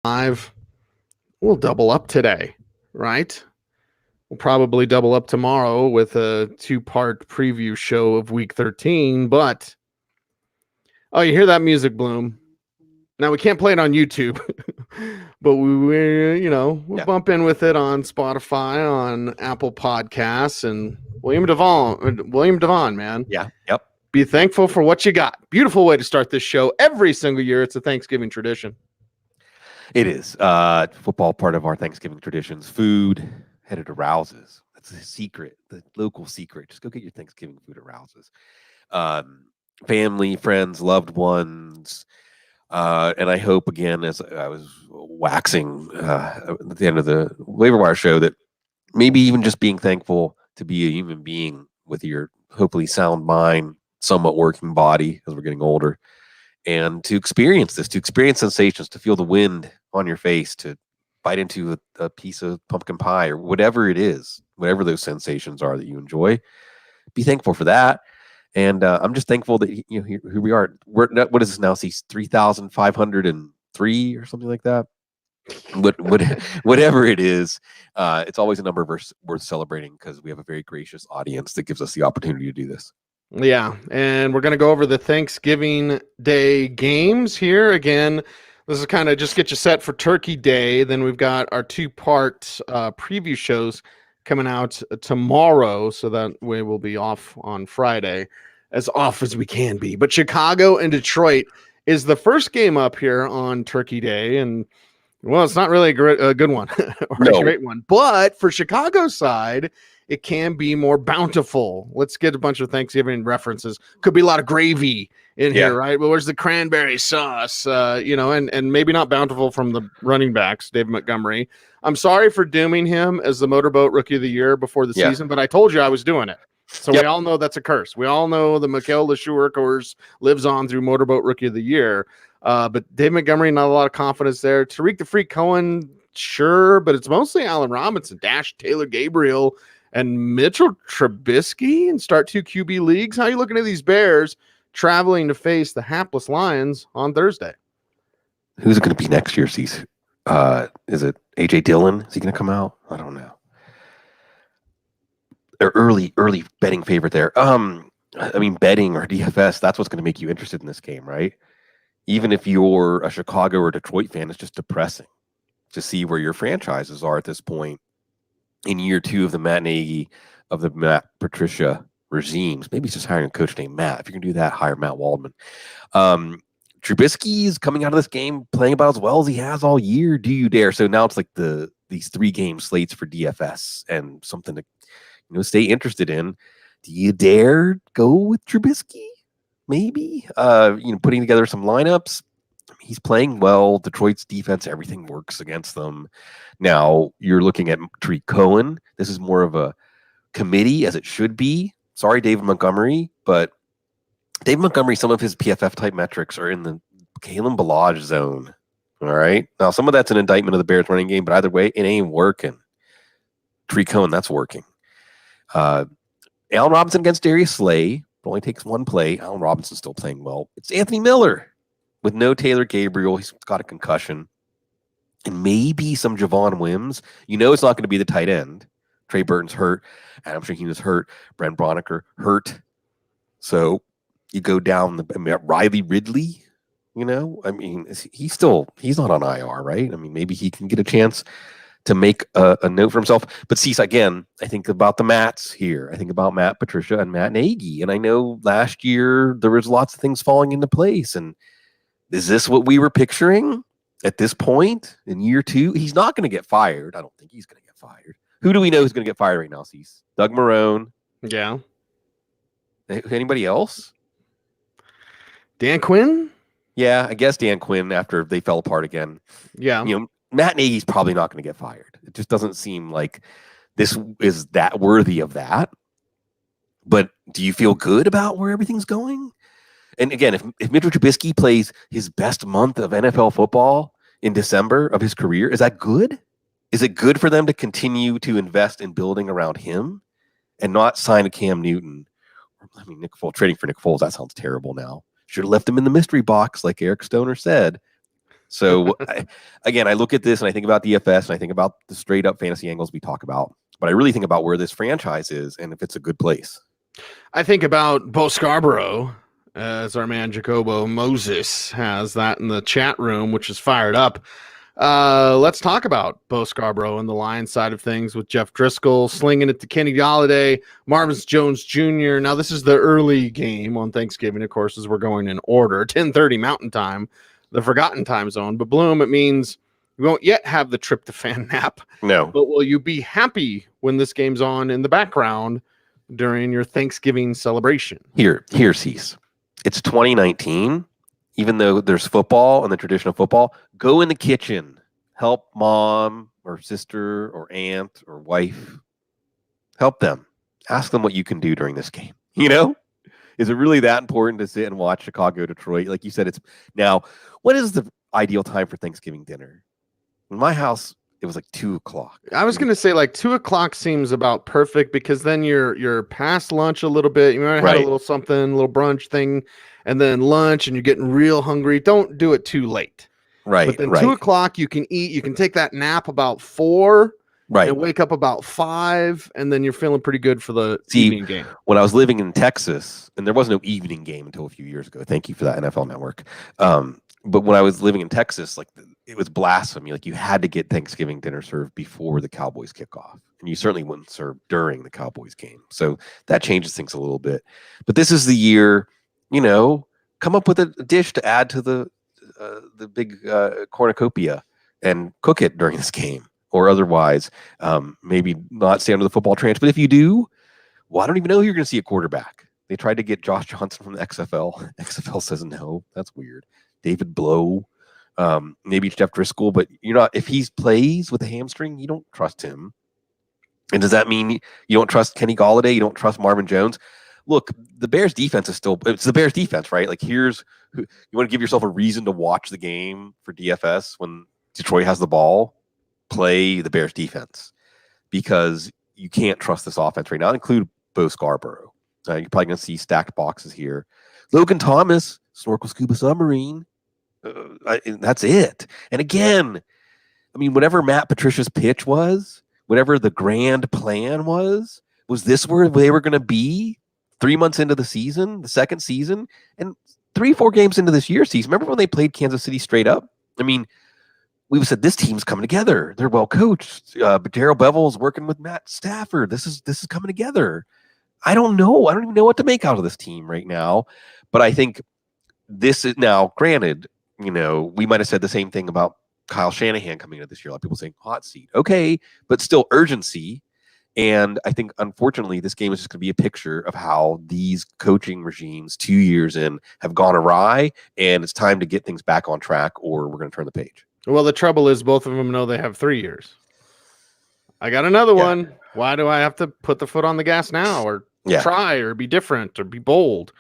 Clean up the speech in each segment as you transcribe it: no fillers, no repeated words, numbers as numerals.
5. We'll double up today, right? We'll probably double up tomorrow with a 2-part preview show of week 13. But, oh, you hear that music, Bloom? Now, we can't play it on YouTube, but we'll bump in with it on Spotify, on Apple Podcasts, and William Devon, man. Yeah. Yep. Be thankful for what you got. Beautiful way to start this show every single year. It's a Thanksgiving tradition. It is. Football, part of our Thanksgiving traditions. Food headed to Rouse's. That's the secret, the local secret. Just go get your Thanksgiving food at Rouse's. Family, friends, loved ones. And I hope, again, as I was waxing at the end of the waiver wire show, that maybe even just being thankful to be a human being with your hopefully sound mind, somewhat working body as we're getting older, and to experience this, to experience sensations, to feel the wind on your face, to bite into a piece of pumpkin pie or whatever it is, whatever those sensations are that you enjoy. Be thankful for that. And I'm just thankful that here we are. What is this now? See, 3,503 or something like that. Whatever it is, it's always a number worth celebrating because we have a very gracious audience that gives us the opportunity to do this. Yeah, and we're going to go over the Thanksgiving Day games here. Again, this is kind of just get you set for Turkey Day. Then we've got our 2-part preview shows coming out tomorrow, so that way we'll be off on Friday, as off as we can be. But Chicago and Detroit is the first game up here on Turkey Day, and well, it's not really a good one or a great one. But for Chicago's side, it can be more bountiful. Let's get a bunch of Thanksgiving references. Could be a lot of gravy in here, right? Well, where's the cranberry sauce? And maybe not bountiful from the running backs, David Montgomery. I'm sorry for dooming him as the Motorboat Rookie of the Year before the season, but I told you I was doing it. So we all know that's a curse. We all know the Mikael LeSure course lives on through Motorboat Rookie of the Year. But Dave Montgomery, not a lot of confidence there. Tariq the Freak Cohen, sure, but it's mostly Allen Robinson, Dash Taylor Gabriel, and Mitchell Trubisky and start 2 QB leagues. How are you looking at these Bears traveling to face the hapless Lions on Thursday? Who's it going to be next year, Cecil? Is it A.J. Dillon? Is he going to come out? I don't know. Early betting favorite there. Betting or DFS, that's what's going to make you interested in this game, right? Even if you're a Chicago or Detroit fan, it's just depressing to see where your franchises are at this point in year 2 of the Matt Nagy, of the Matt Patricia regimes. Maybe it's just hiring a coach named Matt. If you can do that, hire Matt Waldman. Trubisky is coming out of this game playing about as well as he has all year. Do you dare? So now it's like these 3-game slates for DFS and something to stay interested in. Do you dare go with Trubisky? Maybe putting together some lineups. He's playing well. Detroit's defense, everything works against them. Now you're looking at Tariq Cohen. This is more of a committee, as it should be. Sorry, David Montgomery, but David Montgomery, some of his PFF type metrics are in the Kalen Ballage zone. All right. Now some of that's an indictment of the Bears running game, but either way, it ain't working. Tariq Cohen, that's working. Allen Robinson against Darius Slay. It only takes 1 play. Allen Robinson's still playing well. It's Anthony Miller with no Taylor Gabriel. He's got a concussion. And maybe some Javon Wims. It's not going to be the tight end. Trey Burton's hurt. Adam Shaheen is hurt. Brent Broniker hurt. So you go down Riley Ridley. He's not on IR, right? Maybe he can get a chance to make a note for himself. But Cease, again, I think about the Matts here. I think about Matt Patricia and Matt Nagy. And I know last year there was lots of things falling into place. And is this what we were picturing at this point in year 2? He's not going to get fired. I don't think he's going to get fired. Who do we know who's going to get fired right now, Cease? Doug Marrone. Yeah. Anybody else? Dan Quinn? Yeah, I guess Dan Quinn after they fell apart again. Yeah. Matt Nagy's probably not going to get fired. It just doesn't seem like this is that worthy of that. But do you feel good about where everything's going? And again, if Mitchell Trubisky plays his best month of NFL football in December of his career, is that good? Is it good for them to continue to invest in building around him and not sign a Cam Newton? Nick Foles, trading for Nick Foles, that sounds terrible now. Should have left him in the mystery box like Eric Stoner said. So again, I look at this and I think about DFS and I think about the straight up fantasy angles we talk about, but I really think about where this franchise is and if it's a good place. I think about Bo Scarborough, as our man Jacobo Moses has that in the chat room, which is fired up. Let's talk about Bo Scarborough and the Lions side of things with Jeff Driscoll slinging it to Kenny Galladay, Marvin Jones Jr. Now, this is the early game on Thanksgiving, of course, as we're going in order. 10:30 Mountain Time, the forgotten time zone. But Bloom, it means you won't yet have the tryptophan nap. No. But will you be happy when this game's on in the background during your Thanksgiving celebration? Here, Cease. It's 2019. Even though there's football and the tradition of football, go in the kitchen, help mom or sister or aunt or wife, help them. Ask them what you can do during this game. You know, is it really that important to sit and watch Chicago, Detroit? Like you said, it's now. What is the ideal time for Thanksgiving dinner? In my house, it was like 2:00. I was going to say like 2:00 seems about perfect because then you're past lunch a little bit. You might have had a little something, a little brunch thing, and then lunch, and you're getting real hungry. Don't do it too late. Right. But then 2:00 you can eat. You can take that nap about 4. Right. And wake up about 5, and then you're feeling pretty good for the evening game. When I was living in Texas, and there was no evening game until a few years ago. Thank you for that, NFL Network. But when I was living in Texas, like it was blasphemy. Like you had to get Thanksgiving dinner served before the Cowboys kickoff, and you certainly wouldn't serve during the Cowboys game. So that changes things a little bit. But this is the year, you know, come up with a dish to add to the big cornucopia and cook it during this game, or otherwise, maybe not stay under the football trance. But if you do, well, I don't even know who you're going to see a quarterback. They tried to get Josh Johnson from the XFL. XFL says no. That's weird. David Blow, maybe Jeff Driscoll, but you're not. If he plays with a hamstring, you don't trust him. And does that mean you don't trust Kenny Galladay? You don't trust Marvin Jones? Look, the Bears defense is it's the Bears defense, right? Like here's you want to give yourself a reason to watch the game for DFS when Detroit has the ball. Play the Bears defense because you can't trust this offense right now. Include Bo Scarborough. You're probably going to see stacked boxes here. Logan Thomas, Snorkel Scuba Submarine. That's it. And again, I mean, whatever Matt Patricia's pitch was, whatever the grand plan was this where they were going to be 3 months into the season, the second season, and 3-4 games into this year's season? Remember when they played Kansas City straight up? I mean, we said this team's coming together. They're well coached. But Darrell Bevel's working with Matt Stafford. This is coming together. I don't know. I don't even know what to make out of this team right now. But I think this is now, granted, you know, we might have said the same thing about Kyle Shanahan coming into this year. A lot of people saying hot seat. Okay, but still urgency. And I think, unfortunately, this game is just going to be a picture of how these coaching regimes 2 years in have gone awry. And it's time to get things back on track or we're going to turn the page. Well, the trouble is both of them know they have 3 years. I got another one. Why do I have to put the foot on the gas now or try or be different or be bold?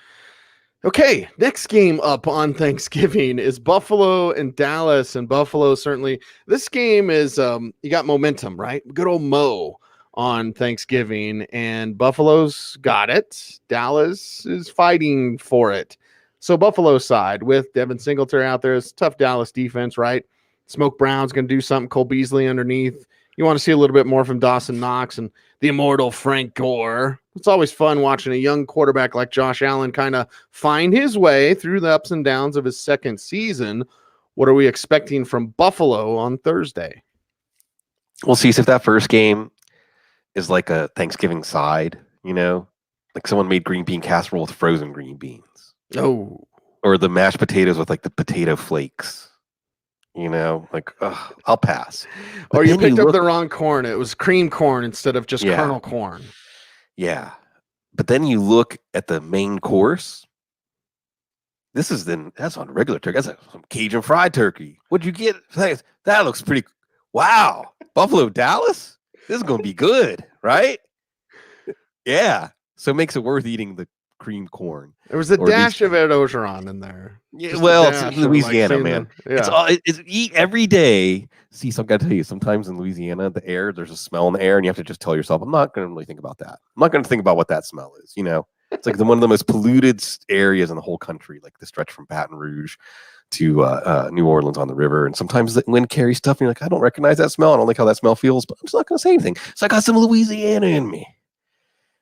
Okay, next game up on Thanksgiving is Buffalo and Dallas. And Buffalo, certainly, this game is, you got momentum, right? Good old Mo on Thanksgiving. And Buffalo's got it. Dallas is fighting for it. So Buffalo side with Devin Singletary out there. It's tough Dallas defense, right? Smoke Brown's going to do something. Cole Beasley underneath. You want to see a little bit more from Dawson Knox and the immortal Frank Gore. It's always fun watching a young quarterback like Josh Allen kind of find his way through the ups and downs of his second season. What are we expecting from Buffalo on Thursday? We'll see if that first game is like a Thanksgiving side, you know, like someone made green bean casserole with frozen green beans. Oh, or the mashed potatoes with like the potato flakes. You know, like, I'll pass. Or you picked up the wrong corn. It was cream corn instead of just kernel corn. Yeah. But then you look at the main course. That's on regular turkey. That's some Cajun fried turkey. What'd you get? That looks pretty. Wow. Buffalo, Dallas? This is going to be good, right? Yeah. So it makes it worth eating the creamed corn. There was a dash of Ed Ogeron in there. Yeah, well, it's Louisiana, man. It's eat every day. See, so I've got to tell you, sometimes in Louisiana, the air, there's a smell in the air, and you have to just tell yourself, I'm not going to really think about that. I'm not going to think about what that smell is. You know, it's like one of the most polluted areas in the whole country, like the stretch from Baton Rouge New Orleans on the river. And sometimes the wind carries stuff, and you're like, I don't recognize that smell. I don't like how that smell feels, but I'm just not going to say anything. So I got some Louisiana in me.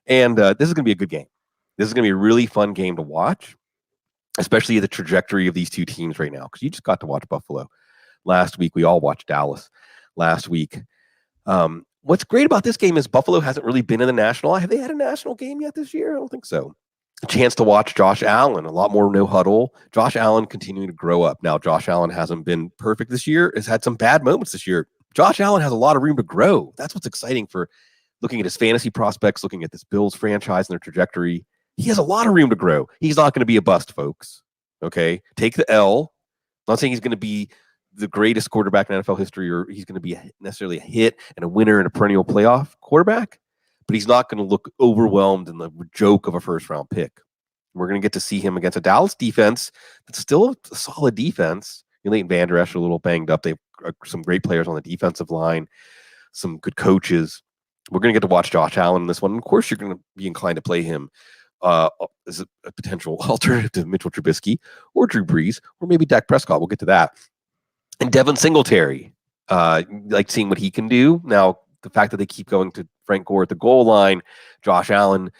And this is going to be a good game. This is going to be a really fun game to watch, especially the trajectory of these two teams right now, because you just got to watch Buffalo last week. We all watched Dallas last week. What's great about this game is Buffalo hasn't really been in the national. Have they had a national game yet this year? I don't think so. A chance to watch Josh Allen, a lot more no huddle. Josh Allen continuing to grow up. Now, Josh Allen hasn't been perfect this year, has had some bad moments this year. Josh Allen has a lot of room to grow. That's what's exciting for looking at his fantasy prospects, looking at this Bills franchise and their trajectory. He has a lot of room to grow. He's not going to be a bust, folks. Okay? Take the L. I'm not saying he's going to be the greatest quarterback in NFL history, or he's going to be necessarily a hit and a winner and a perennial playoff quarterback, but he's not going to look overwhelmed in the joke of a first-round pick. We're going to get to see him against a Dallas defense that's still a solid defense. Leighton Vander Esch a little banged up. They've got some great players on the defensive line, some good coaches. We're going to get to watch Josh Allen in this one. And of course, you're going to be inclined to play him as a potential alternative to Mitchell Trubisky or Drew Brees or maybe Dak Prescott. We'll get to that. And Devin Singletary, like seeing what he can do. Now, the fact that they keep going to Frank Gore at the goal line, Josh Allen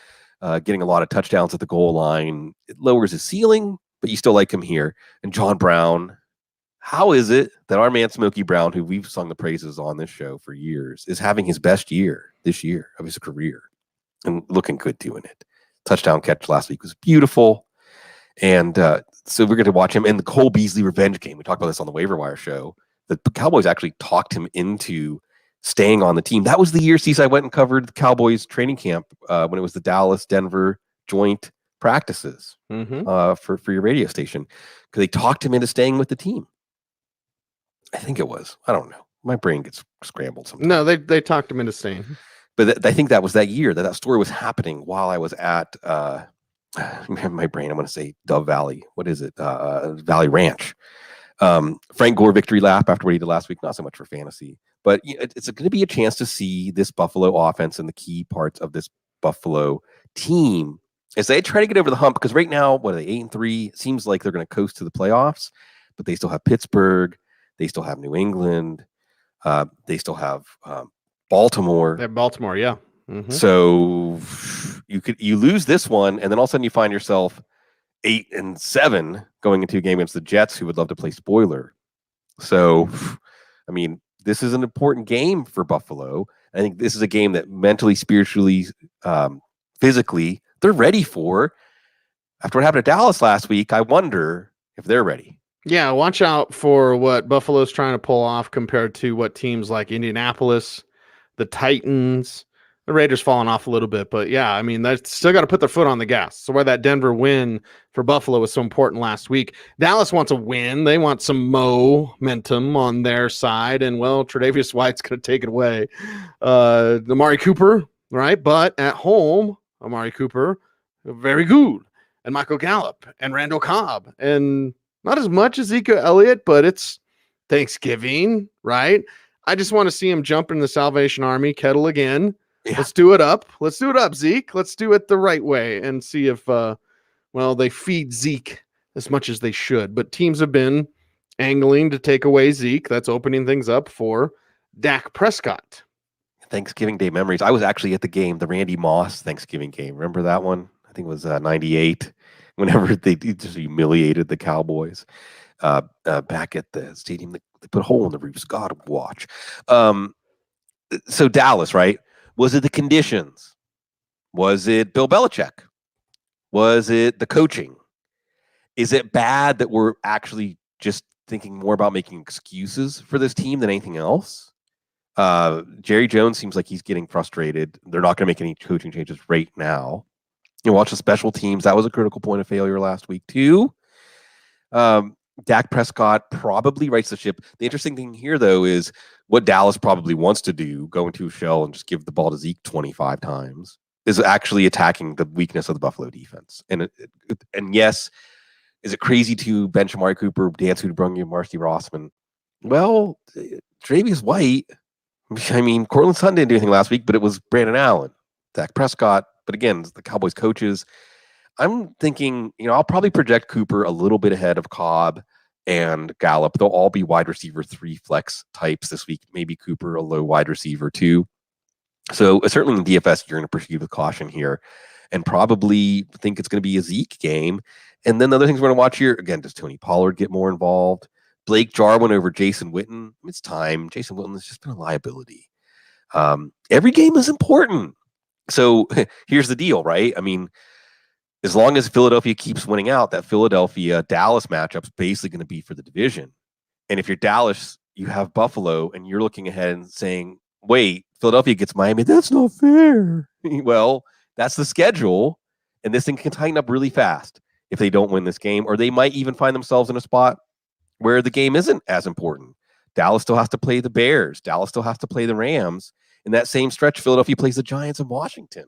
getting a lot of touchdowns at the goal line, it lowers his ceiling, but you still like him here. And John Brown, how is it that our man Smokey Brown, who we've sung the praises on this show for years, is having his best year this year of his career and looking good doing it? Touchdown catch last week was beautiful. And so we're going to watch him in the Cole Beasley revenge game. We talked about this on the waiver wire show. The Cowboys actually talked him into staying on the team. That was the year Cecil went and covered the Cowboys training camp when it was the Dallas-Denver joint practices for your radio station, because they talked him into staying with the team. I think it was. I don't know. My brain gets scrambled sometimes. No, they talked him into staying. But I think that was that year that story was happening while I was at my brain. I want to say Dove Valley. What is it? Valley Ranch. Frank Gore victory lap after what he did last week. Not so much for fantasy, but it's going to be a chance to see this Buffalo offense and the key parts of this Buffalo team as they try to get over the hump. Because right now, what are they, 8-3? It seems like they're going to coast to the playoffs, but they still have Pittsburgh. They still have New England. They still have Baltimore. They have Baltimore, yeah. Mm-hmm. So you lose this one, and then all of a sudden you find yourself 8-7 going into a game against the Jets, who would love to play spoiler. So, I mean, this is an important game for Buffalo. I think this is a game that mentally, spiritually, physically, they're ready for. After what happened to Dallas last week, I wonder if they're ready. Yeah, watch out for what Buffalo's trying to pull off compared to what teams like Indianapolis, the Titans, the Raiders falling off a little bit. But yeah, I mean, they've still got to put their foot on the gas. So why that Denver win for Buffalo was so important last week. Dallas wants a win. They want some momentum on their side. And, well, Tre'Davious White's going to take it away. Amari Cooper, right? But at home, Amari Cooper, very good. And Michael Gallup and Randall Cobb. And not as much as Ezekiel Elliott, but it's Thanksgiving, right? I just want to see him jump in the Salvation Army kettle again. Yeah. Let's do it up. Let's do it up, Zeke. Let's do it the right way and see if, they feed Zeke as much as they should. But teams have been angling to take away Zeke. That's opening things up for Dak Prescott. Thanksgiving Day memories. I was actually at the game, the Randy Moss Thanksgiving game. Remember that one? I think it was 98. Whenever they just humiliated the Cowboys back at the stadium. They put a hole in the roofs. God watch. So Dallas, right? Was it the conditions? Was it Bill Belichick? Was it the coaching? Is it bad that we're actually just thinking more about making excuses for this team than anything else? Jerry Jones seems like he's getting frustrated. They're not going to make any coaching changes right now. You watch the special teams. That was a critical point of failure last week, too. Dak Prescott probably rights the ship. The interesting thing here, though, is what Dallas probably wants to do, go into a shell and just give the ball to Zeke 25 times, is actually attacking the weakness of the Buffalo defense. And yes, is it crazy to bench Amari Cooper, dance who brung you Marcy Rossman? Well, Tre'Davious White, I mean, Cortland Sutton didn't do anything last week, but it was Brandon Allen, Dak Prescott. But again, the Cowboys coaches. I'm thinking, I'll probably project Cooper a little bit ahead of Cobb and Gallup. They'll all be wide receiver 3 flex types this week. Maybe Cooper, a low wide receiver 2. So certainly in DFS, you're going to proceed with caution here and probably think it's going to be a Zeke game. And then the other things we're going to watch here, again, does Tony Pollard get more involved? Blake Jarwin over Jason Witten. It's time. Jason Witten has just been a liability. Every game is important. So here's the deal, right? I mean, as long as Philadelphia keeps winning out, that Philadelphia-Dallas matchup's basically going to be for the division. And if you're Dallas, you have Buffalo, and you're looking ahead and saying, wait, Philadelphia gets Miami. That's not fair. Well, that's the schedule, and this thing can tighten up really fast if they don't win this game, or they might even find themselves in a spot where the game isn't as important. Dallas still has to play the Bears. Dallas still has to play the Rams. In that same stretch, Philadelphia plays the Giants and Washington.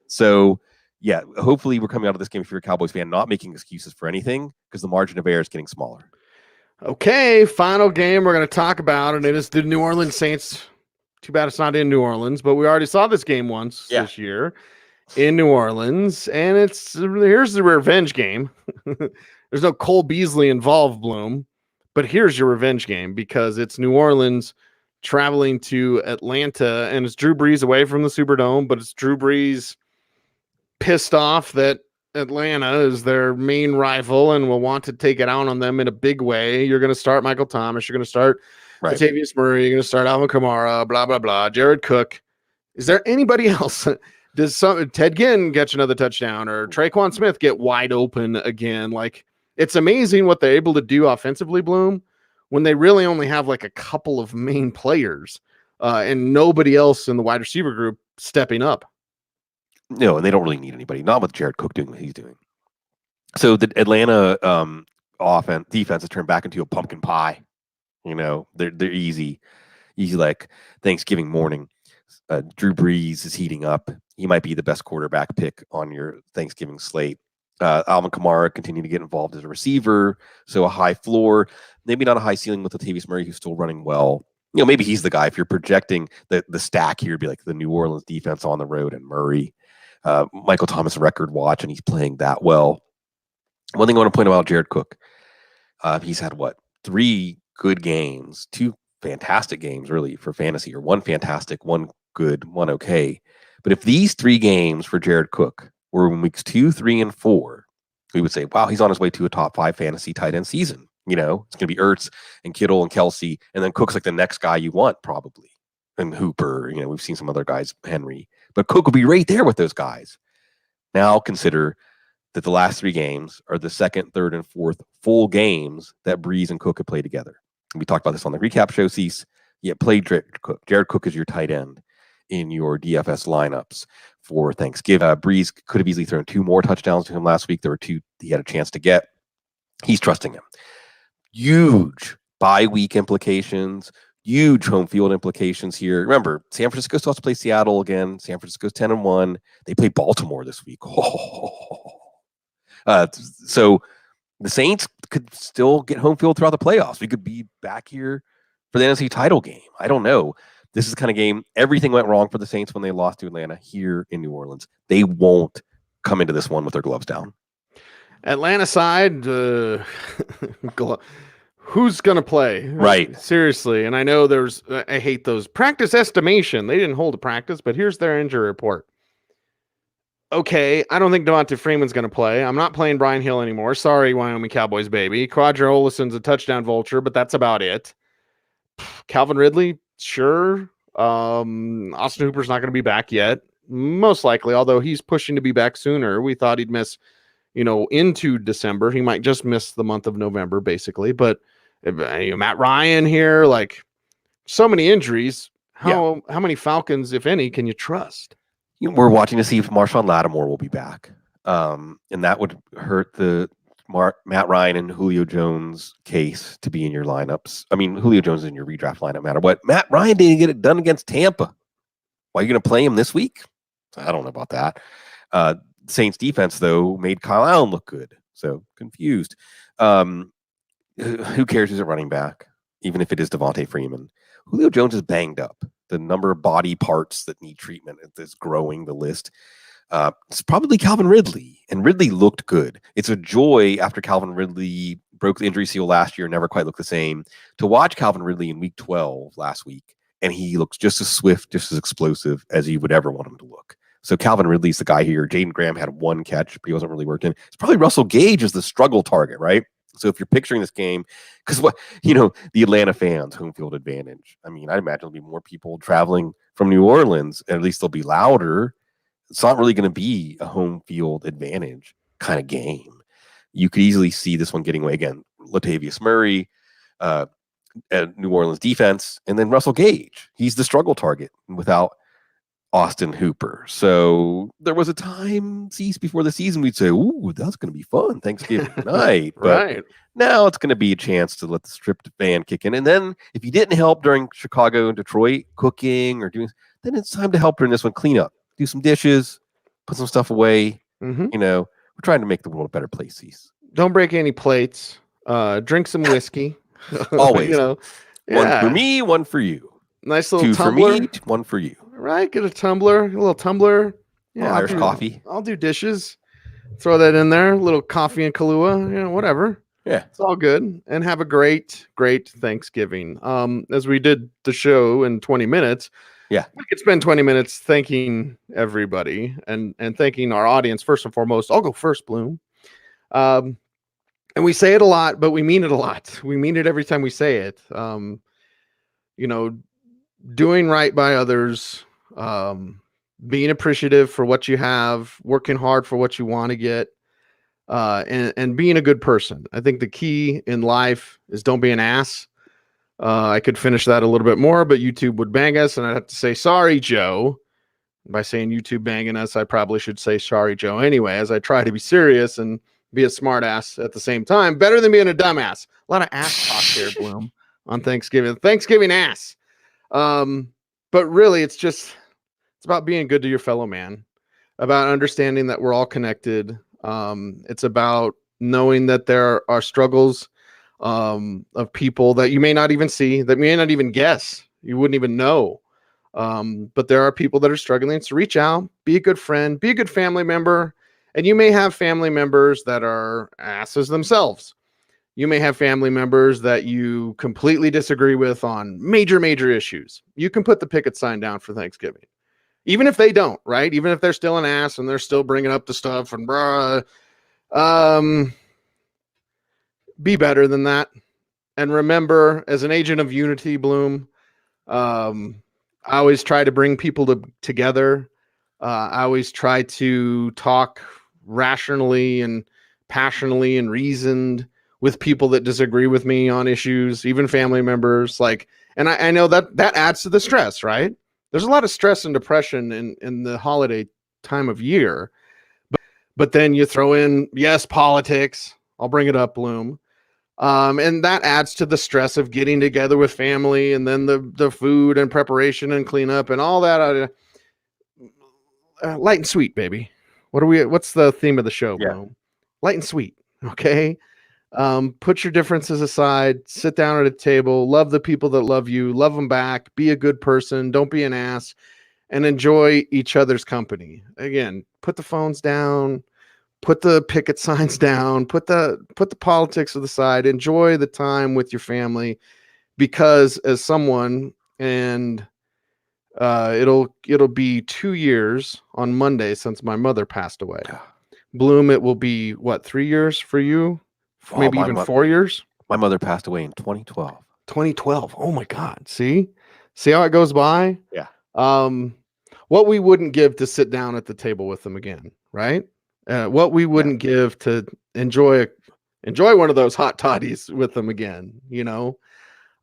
So, yeah, hopefully we're coming out of this game, if you're a Cowboys fan, not making excuses for anything, because the margin of error is getting smaller. Okay, final game we're going to talk about, and it is the New Orleans Saints. Too bad it's not in New Orleans, but we already saw this game once this year in New Orleans, and here's the revenge game. There's no Cole Beasley involved, Bloom, but here's your revenge game, because it's New Orleans traveling to Atlanta, and it's Drew Brees away from the Superdome, but it's Drew Brees pissed off that Atlanta is their main rival and will want to take it out on them in a big way. You're going to start Michael Thomas. You're going to start Latavius Murray. You're going to start Alvin Kamara, blah, blah, blah. Jared Cook. Is there anybody else? Does Ted Ginn catch another touchdown, or Traquan Smith get wide open again? Like, it's amazing what they're able to do offensively, Bloom, when they really only have like a couple of main players and nobody else in the wide receiver group stepping up. No, and they don't really need anybody, not with Jared Cook doing what he's doing. So the Atlanta defense has turned back into a pumpkin pie. You know, they're easy like Thanksgiving morning. Drew Brees is heating up. He might be the best quarterback pick on your Thanksgiving slate. Alvin Kamara continuing to get involved as a receiver, so a high floor, maybe not a high ceiling with Latavius Murray, who's still running well. You know, maybe he's the guy. If you're projecting the stack here, to be like the New Orleans defense on the road and Murray. Michael Thomas record watch, and he's playing that well. One thing I want to point out about Jared Cook, he's had 3 good games, 2 fantastic games really for fantasy, or 1 fantastic, 1 good, 1 okay. But if these 3 games for Jared Cook were in weeks 2, 3, and 4, we would say, wow, he's on his way to a top 5 fantasy tight end season. You know, it's going to be Ertz and Kittle and Kelsey, and then Cook's like the next guy you want probably. And Hooper, you know, we've seen some other guys, Henry. But Cook will be right there with those guys. Now consider that the last 3 games are the 2nd, 3rd, and 4th full games that Brees and Cook have played together. And we talked about this on the recap show, Cecil. Yeah, play Jared Cook. Jared Cook is your tight end in your DFS lineups for Thanksgiving. Brees could have easily thrown 2 more touchdowns to him last week. There were 2 he had a chance to get. He's trusting him. Huge bye week implications. Huge home field implications here. Remember, San Francisco still has to play Seattle again. San Francisco's 10-1. They play Baltimore this week. So the Saints could still get home field throughout the playoffs. We could be back here for the NFC title game. I don't know. This is the kind of game, everything went wrong for the Saints when they lost to Atlanta here in New Orleans. They won't come into this one with their gloves down. Atlanta side, who's going to play? Right. Seriously. And I know I hate those practice estimation. They didn't hold a practice, but here's their injury report. Okay, I don't think Devonta Freeman's going to play. I'm not playing Brian Hill anymore. Sorry, Wyoming Cowboys, baby. Quadra Olison's a touchdown vulture, but that's about it. Calvin Ridley, sure. Austin Hooper's not going to be back yet. Most likely, although he's pushing to be back sooner. We thought he'd miss, into December. He might just miss the month of November, basically. But Matt Ryan here, like, so many injuries. How many Falcons, if any, can you trust? We're watching to see if Marshawn Lattimore will be back. And that would hurt the Matt Ryan and Julio Jones case to be in your lineups. I mean, Julio Jones is in your redraft lineup, no matter what. Matt Ryan didn't get it done against Tampa. Why are you going to play him this week? I don't know about that. Saints defense, though, made Kyle Allen look good. So confused. Who cares who's a running back, even if it is Devonta Freeman? Julio Jones is banged up. The number of body parts that need treatment is growing the list. It's probably Calvin Ridley, and Ridley looked good. It's a joy after Calvin Ridley broke the injury seal last year, never quite looked the same. To watch Calvin Ridley in week 12 last week, and he looks just as swift, just as explosive as you would ever want him to look. So Calvin Ridley's the guy here. Jaden Graham had one catch, but he wasn't really working. It's probably Russell Gage as the struggle target, right? So if you're picturing this game, because the Atlanta fans, home field advantage. I mean, I imagine there'll be more people traveling from New Orleans, and at least they'll be louder. It's not really going to be a home field advantage kind of game. You could easily see this one getting away again. Latavius Murray, New Orleans defense, and then Russell Gage. He's the struggle target without Austin Hooper. So there was a time, before the season, we'd say, "Ooh, that's going to be fun, Thanksgiving night." But Right. now it's going to be a chance to let the stripped fan kick in. And then if you didn't help during Chicago and Detroit cooking or doing, then it's time to help during this one. Clean up, do some dishes, put some stuff away. Mm-hmm. We're trying to make the world a better place. Don't break any plates. Drink some whiskey. Always. Yeah. One for me, one for you. Nice little Two tumbler. for me, one for you. Right, get a little tumbler. Yeah, Irish coffee. I'll do dishes. Throw that in there. A little coffee and Kahlua. Whatever. Yeah, it's all good. And have a great Thanksgiving. As we did the show in 20 minutes. Yeah, we could spend 20 minutes thanking everybody and thanking our audience first and foremost. I'll go first, Bloom. And we say it a lot, but we mean it a lot. We mean it every time we say it. Doing right by others, being appreciative for what you have, working hard for what you want to get, and being a good person. I think the key in life is don't be an ass. I could finish that a little bit more, but YouTube would bang us, and I'd have to say, sorry, Joe. By saying YouTube banging us, I probably should say sorry, Joe, anyway, as I try to be serious and be a smart ass at the same time. Better than being a dumbass. A lot of ass talk here, Bloom, on Thanksgiving. Thanksgiving ass. But really, it's about being good to your fellow man, about understanding that we're all connected. It's about knowing that there are struggles of people that you may not even see, that you may not even guess, you wouldn't even know. But there are people that are struggling. So reach out, be a good friend, be a good family member. And you may have family members that are asses themselves. You may have family members that you completely disagree with on major issues. You can put the picket sign down for Thanksgiving. Even if they don't, right? Even if they're still an ass and they're still bringing up the stuff and be better than that. And remember, as an agent of unity, Bloom, I always try to bring people together. I always try to talk rationally and passionately and reasoned with people that disagree with me on issues, even family members. And I know that adds to the stress, right? There's a lot of stress and depression in the holiday time of year. But then you throw in, yes, politics. I'll bring it up, Bloom. And that adds to the stress of getting together with family, and then the food and preparation and cleanup and all that. Light and sweet, baby. What's the theme of the show, Bloom? Light and sweet. Okay. Put your differences aside, sit down at a table, love the people that love you, love them back, be a good person, don't be an ass, and enjoy each other's company. Again, put the phones down, put the picket signs down, put the politics to the side, enjoy the time with your family, because as someone, and it'll be 2 years on Monday since my mother passed away. Bloom, it will be what, 3 years for you? Maybe even 4 years? My mother passed away in 2012. 2012. Oh my God. See how it goes by? Yeah. What we wouldn't give to sit down at the table with them again, right? What we wouldn't give to enjoy one of those hot toddies with them again,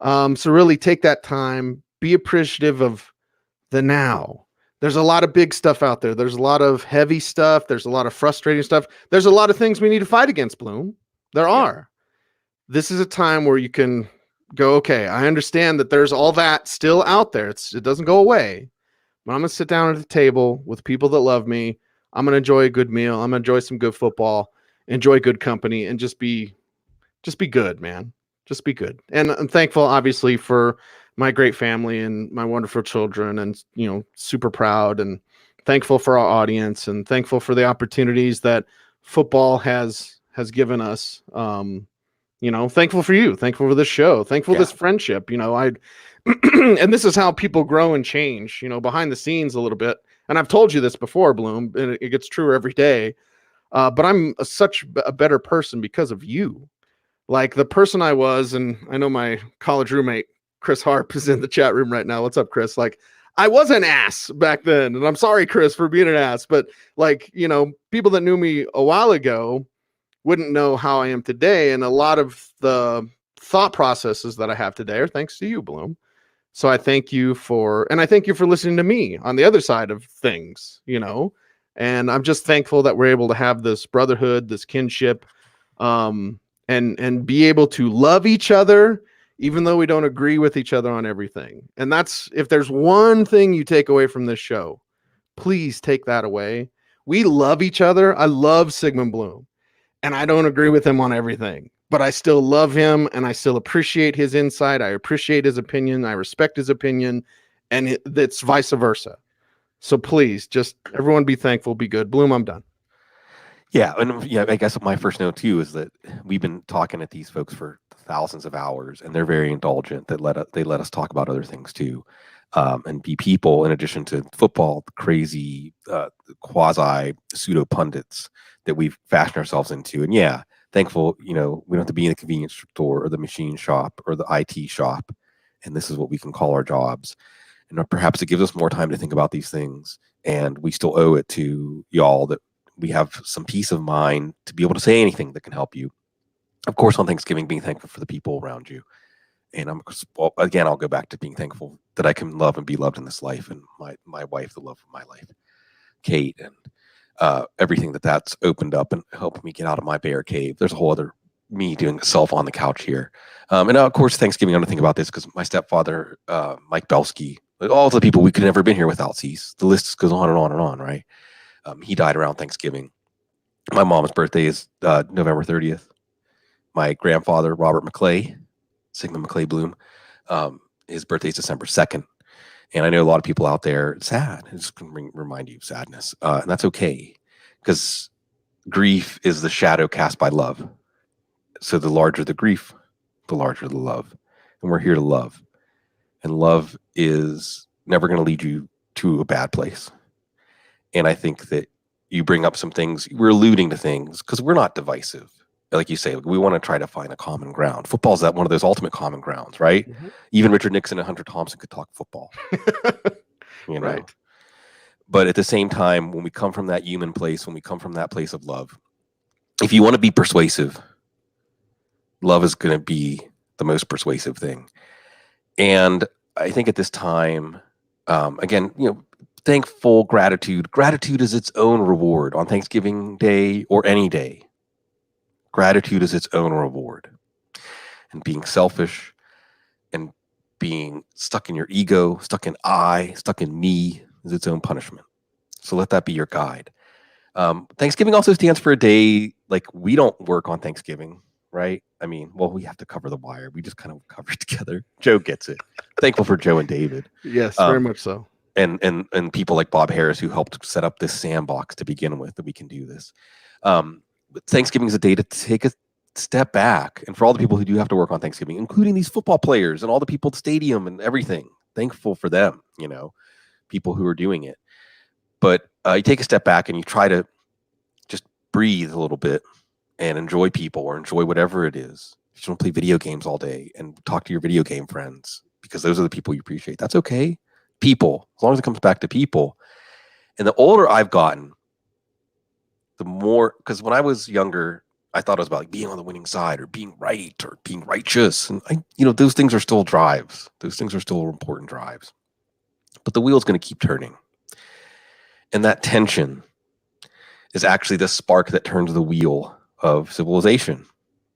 So really take that time, be appreciative of the now. There's a lot of big stuff out there. There's a lot of heavy stuff. There's a lot of frustrating stuff. There's a lot of things we need to fight against, Bloom. There are. This is a time where you can go, okay, I understand that there's all that still out there. It doesn't go away. But I'm going to sit down at the table with people that love me. I'm going to enjoy a good meal. I'm going to enjoy some good football, enjoy good company, and just be good, man. Just be good. And I'm thankful, obviously, for my great family and my wonderful children, and, super proud and thankful for our audience, and thankful for the opportunities that football has given us, Thankful for you, thankful for this show, thankful for Yeah. this friendship. And this is how people grow and change, behind the scenes a little bit. And I've told you this before, Bloom, and it gets truer every day. But I'm such a better person because of you. Like the person I was, and I know my college roommate Chris Harp is in the chat room right now. What's up, Chris? Like, I was an ass back then, and I'm sorry, Chris, for being an ass. But like, people that knew me a while ago wouldn't know how I am today, and a lot of the thought processes that I have today are thanks to you, Bloom. So I thank you and I thank you for listening to me on the other side of things, and I'm just thankful that we're able to have this brotherhood, this kinship, and be able to love each other, even though we don't agree with each other on everything. And that's, if there's one thing you take away from this show, please take that away. We love each other. I love Sigmund Bloom, and I don't agree with him on everything, but I still love him and I still appreciate his insight. I appreciate his opinion. I respect his opinion, and it's vice versa. So please, just everyone be thankful, be good. Bloom, I'm done. Yeah, and I guess my first note too is that we've been talking at these folks for thousands of hours, and they're very indulgent. They let us talk about other things too, and be people in addition to football, crazy quasi pseudo pundits that we've fashioned ourselves into. And yeah, thankful, we don't have to be in the convenience store or the machine shop or the IT shop, and this is what we can call our jobs. And perhaps it gives us more time to think about these things, and we still owe it to y'all that we have some peace of mind to be able to say anything that can help you. Of course, on Thanksgiving, being thankful for the people around you. And I'll go back to being thankful that I can love and be loved in this life, and my wife, the love of my life, Kate, and everything that's opened up and helped me get out of my bear cave. There's a whole other me doing self on the couch here. And of course, Thanksgiving, I'm going to think about this because my stepfather, Mike Belsky, all the people we could never have been here without Cease. The list goes on and on and on, right? He died around Thanksgiving. My mom's birthday is November 30th. My grandfather, Robert McClay, Sigmund McClay Bloom, his birthday is December 2nd. And I know a lot of people out there sad. It's going to remind you of sadness. And that's okay, because grief is the shadow cast by love. So the larger the grief, the larger the love. And we're here to love. And love is never going to lead you to a bad place. And I think that you bring up some things, we're alluding to things because we're not divisive. Like you say, we want to try to find a common ground. Football is one of those ultimate common grounds, right? Mm-hmm. Even Richard Nixon and Hunter Thompson could talk football. Right. But at the same time, when we come from that human place, when we come from that place of love, if you want to be persuasive, love is going to be the most persuasive thing. And I think at this time, again, thankful, gratitude. Gratitude is its own reward on Thanksgiving Day or any day. Gratitude is its own reward. And being selfish and being stuck in your ego, stuck in I, stuck in me is its own punishment. So let that be your guide. Thanksgiving also stands for a day, like we don't work on Thanksgiving, right? I mean, well, we have to cover the wire. We just kind of cover it together. Joe gets it. Thankful for Joe and David. Yes, very much so. And people like Bob Harris who helped set up this sandbox to begin with, that we can do this. But Thanksgiving is a day to take a step back. And for all the people who do have to work on Thanksgiving, including these football players and all the people at the stadium and everything, thankful for them, people who are doing it. But you take a step back and you try to just breathe a little bit and enjoy people or enjoy whatever it is. If you want to play video games all day and talk to your video game friends, because those are the people you appreciate, that's okay. People, as long as it comes back to people. And the older I've gotten, the more, because when I was younger, I thought it was about like being on the winning side or being right or being righteous. And those things are still drives. Those things are still important drives. But the wheel's going to keep turning. And that tension is actually the spark that turns the wheel of civilization.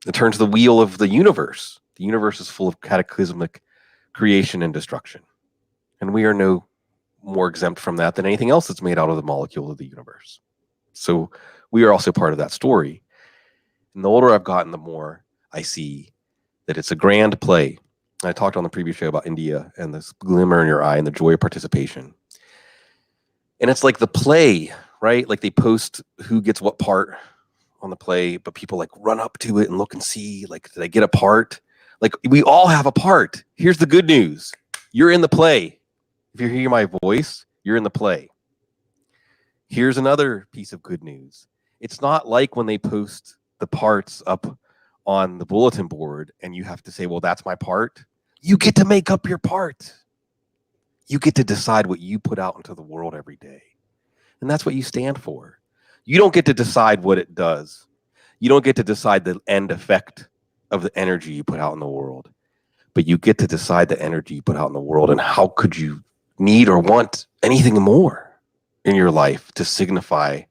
It turns the wheel of the universe. The universe is full of cataclysmic creation and destruction. And we are no more exempt from that than anything else that's made out of the molecule of the universe. So we are also part of that story. And the older I've gotten, the more I see that it's a grand play. I talked on the previous show about India and this glimmer in your eye and the joy of participation. And it's like the play, right? Like they post who gets what part on the play, but people like run up to it and look and see, like, did I get a part? Like, we all have a part. Here's the good news. You're in the play. If you hear my voice, you're in the play. Here's another piece of good news. It's not like when they post the parts up on the bulletin board and you have to say, well, that's my part. You get to make up your part. You get to decide what you put out into the world every day. And that's what you stand for. You don't get to decide what it does. You don't get to decide the end effect of the energy you put out in the world. But you get to decide the energy you put out in the world, and how could you need or want anything more in your life to signify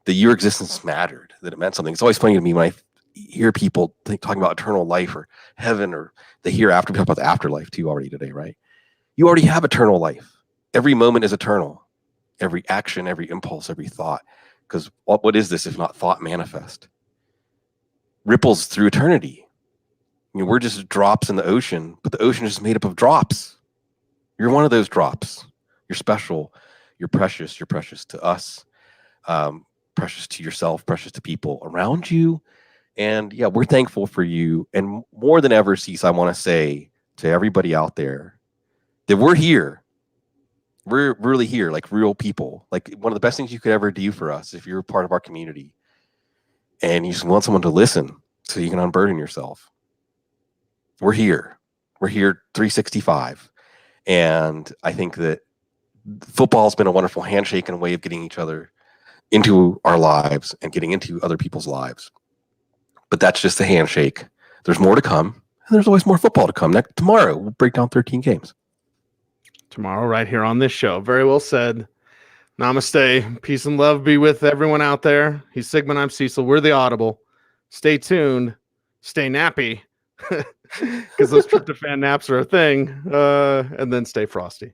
that your existence mattered, that it meant something. It's always funny to me when I hear people talking about eternal life or heaven or the hereafter. We talk about the afterlife too already today, right? You already have eternal life. Every moment is eternal. Every action, every impulse, every thought. Because what is this if not thought manifest? Ripples through eternity. I mean, we're just drops in the ocean, but the ocean is made up of drops. You're one of those drops. You're special. You're precious. You're precious to us. Precious to yourself, precious to people around you. And yeah, we're thankful for you. And more than ever, Cecil, I want to say to everybody out there that we're here. We're really here, like real people. Like, one of the best things you could ever do for us, if you're a part of our community and you just want someone to listen so you can unburden yourself. We're here. We're here 365. And I think that football has been a wonderful handshake and a way of getting each other into our lives and getting into other people's lives. But that's just a handshake. There's more to come, and there's always more football to come. Tomorrow, we'll break down 13 games. Tomorrow, right here on this show. Very well said. Namaste. Peace and love be with everyone out there. He's Sigmund. I'm Cecil. We're the Audible. Stay tuned. Stay nappy. Because those tryptophan naps are a thing. And then stay frosty.